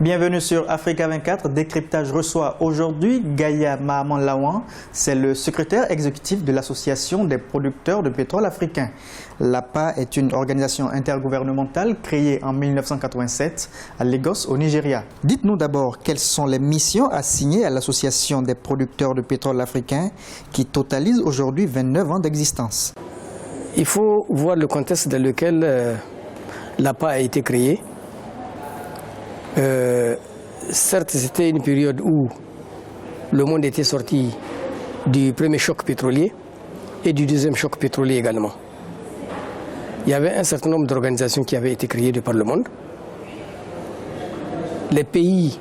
Bienvenue sur Africa 24. Décryptage reçoit aujourd'hui Gaya Mahaman Lawan. C'est le secrétaire exécutif de l'Association des producteurs de pétrole africains. L'APA est une organisation intergouvernementale créée en 1987 à Lagos, au Nigeria. Dites-nous d'abord quelles sont les missions assignées à l'Association des producteurs de pétrole africains qui totalise aujourd'hui 29 ans d'existence. Il faut voir le contexte dans lequel l'APA a été créée. Certes, c'était une période où le monde était sorti du premier choc pétrolier et du deuxième choc pétrolier également. Il y avait un certain nombre d'organisations qui avaient été créées de par le monde. Les pays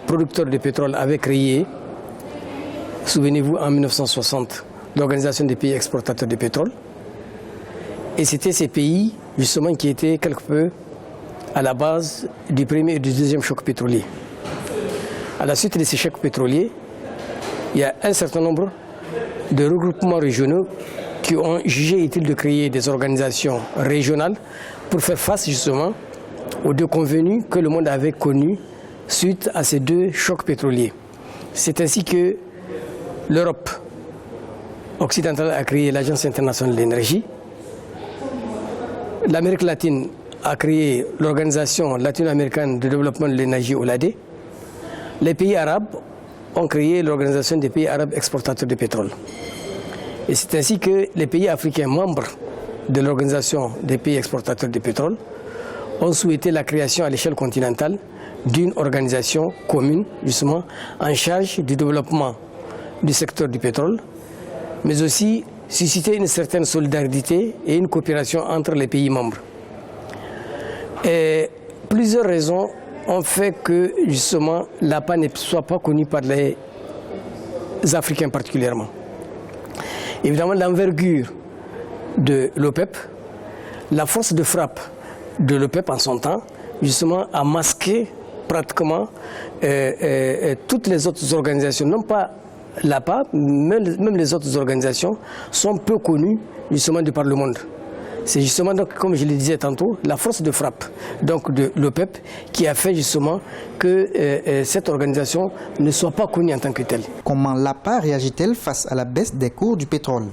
producteurs de pétrole avaient créé, souvenez-vous, en 1960, l'Organisation des pays exportateurs de pétrole. Et c'était ces pays, justement, qui étaient quelque peu à la base du premier et du deuxième choc pétrolier. À la suite de ces chocs pétroliers, il y a un certain nombre de regroupements régionaux qui ont jugé utile de créer des organisations régionales pour faire face justement aux déconvenues que le monde avait connues suite à ces deux chocs pétroliers. C'est ainsi que l'Europe occidentale a créé l'Agence internationale de l'énergie. L'Amérique latine a créé l'Organisation latino-américaine de développement de l'énergie, OLADE. Les pays arabes ont créé l'Organisation des pays arabes exportateurs de pétrole. Et c'est ainsi que les pays africains membres de l'Organisation des pays exportateurs de pétrole ont souhaité la création à l'échelle continentale d'une organisation commune, justement, en charge du développement du secteur du pétrole, mais aussi susciter une certaine solidarité et une coopération entre les pays membres. Et plusieurs raisons ont fait que, justement, l'APA ne soit pas connue par les Africains particulièrement. Évidemment, l'envergure de l'OPEP, la force de frappe de l'OPEP en son temps, justement, a masqué pratiquement toutes les autres organisations. Non pas l'APA, même les autres organisations sont peu connues, justement, de par le monde. C'est justement, donc, comme je le disais tantôt, la force de frappe donc, de l'OPEP qui a fait justement que cette organisation ne soit pas connue en tant que telle. Comment l'APA réagit-elle face à la baisse des cours du pétrole?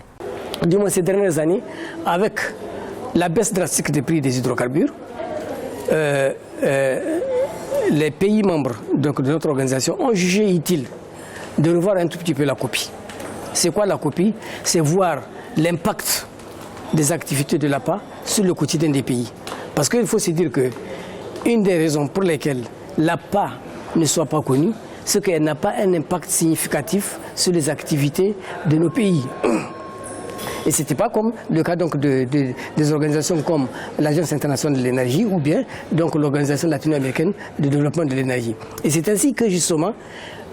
Du moins ces dernières années, avec la baisse drastique des prix des hydrocarbures, les pays membres donc, de notre organisation ont jugé utile de revoir un tout petit peu la copie. C'est quoi la copie? C'est voir l'impact des activités de l'APA sur le quotidien des pays. Parce qu'il faut se dire qu'une des raisons pour lesquelles l'APA ne soit pas connue, c'est qu'elle n'a pas un impact significatif sur les activités de nos pays. Et ce n'était pas comme le cas donc, des organisations comme l'Agence internationale de l'énergie ou bien l'Organisation latino-américaine de développement de l'énergie. Et c'est ainsi que justement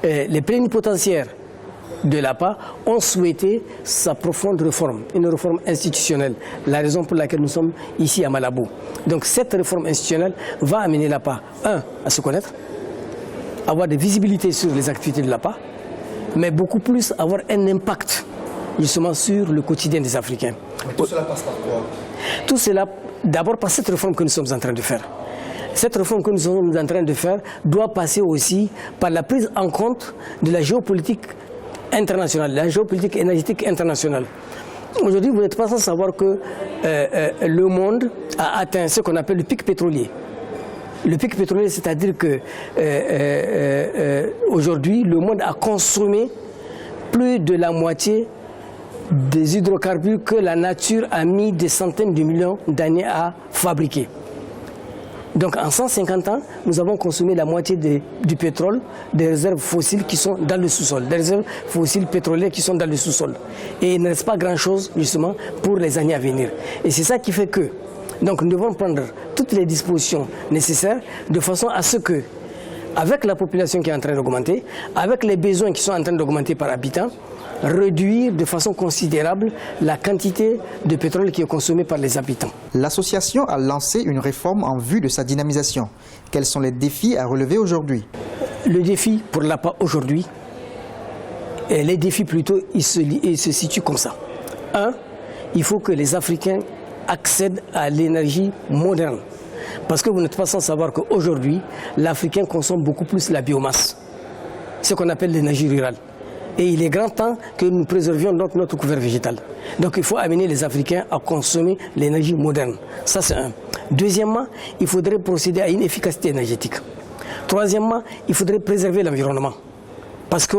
les plénipotentiaires de l'APA ont souhaité sa profonde réforme, une réforme institutionnelle, la raison pour laquelle nous sommes ici à Malabo. Donc cette réforme institutionnelle va amener l'APA, à se connaître, avoir des visibilités sur les activités de l'APA, mais beaucoup plus avoir un impact justement sur le quotidien des Africains. Mais tout cela passe par quoi? Tout cela, d'abord par cette réforme que nous sommes en train de faire. Cette réforme que nous sommes en train de faire doit passer aussi par la prise en compte de la géopolitique internationale, la géopolitique énergétique internationale. Aujourd'hui, vous n'êtes pas sans savoir que le monde a atteint ce qu'on appelle le pic pétrolier. Le pic pétrolier, c'est-à-dire que aujourd'hui, le monde a consommé plus de la moitié des hydrocarbures que la nature a mis des centaines de millions d'années à fabriquer. Donc en 150 ans, nous avons consommé la moitié du pétrole, des réserves fossiles qui sont dans le sous-sol, des réserves fossiles pétrolières qui sont dans le sous-sol. Et il ne reste pas grand-chose justement pour les années à venir. Et c'est ça qui fait que donc, nous devons prendre toutes les dispositions nécessaires de façon à ce que, avec la population qui est en train d'augmenter, avec les besoins qui sont en train d'augmenter par habitant, réduire de façon considérable la quantité de pétrole qui est consommée par les habitants. L'association a lancé une réforme en vue de sa dynamisation. Quels sont les défis à relever aujourd'hui? Le défi pour l'APA aujourd'hui, et les défis plutôt, ils se situent comme ça. Il faut que les Africains accèdent à l'énergie moderne. Parce que vous n'êtes pas sans savoir qu'aujourd'hui, l'Africain consomme beaucoup plus la biomasse, ce qu'on appelle l'énergie rurale. Et il est grand temps que nous préservions notre couvert végétal. Donc il faut amener les Africains à consommer l'énergie moderne. Ça c'est un. Deuxièmement, il faudrait procéder à une efficacité énergétique. Troisièmement, il faudrait préserver l'environnement. Parce que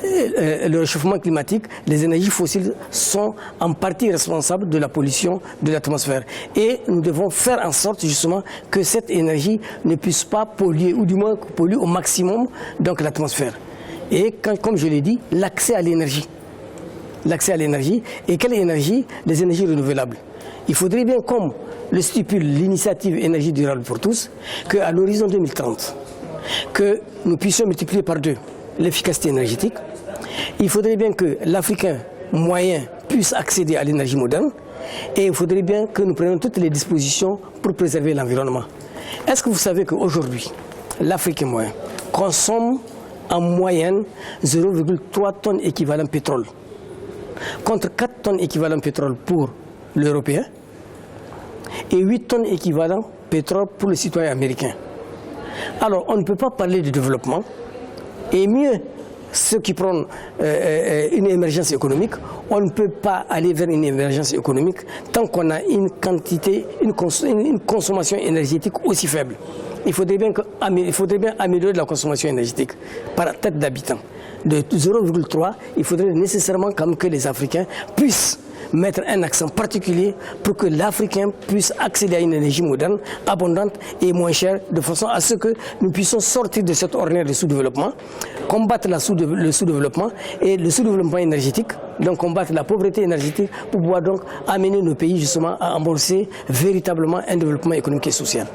le réchauffement climatique, les énergies fossiles sont en partie responsables de la pollution de l'atmosphère. Et nous devons faire en sorte justement que cette énergie ne puisse pas polluer, ou du moins polluer au maximum l'atmosphère. Et comme je l'ai dit, l'accès à l'énergie. L'accès à l'énergie. Et quelle énergie? Les énergies renouvelables. Il faudrait bien, comme le stipule l'initiative énergie durable pour tous, qu'à l'horizon 2030, que nous puissions multiplier par 2 l'efficacité énergétique. Il faudrait bien que l'Africain moyen puisse accéder à l'énergie moderne. Et il faudrait bien que nous prenions toutes les dispositions pour préserver l'environnement. Est-ce que vous savez qu'aujourd'hui, l'Africain moyen consomme en moyenne 0,3 tonnes équivalent pétrole, contre 4 tonnes équivalent pétrole pour l'Européen et 8 tonnes équivalent pétrole pour le citoyen américain. Alors on ne peut pas parler de développement, et mieux ceux qui prennent une émergence économique, on ne peut pas aller vers une émergence économique tant qu'on a une consommation énergétique aussi faible. Il faudrait bien améliorer la consommation énergétique par tête d'habitant. De 0,3, il faudrait nécessairement que les Africains puissent mettre un accent particulier pour que l'Africain puisse accéder à une énergie moderne, abondante et moins chère, de façon à ce que nous puissions sortir de cette ornière de sous-développement, combattre le sous-développement et le sous-développement énergétique, donc combattre la pauvreté énergétique pour pouvoir donc amener nos pays justement à amorcer véritablement un développement économique et social.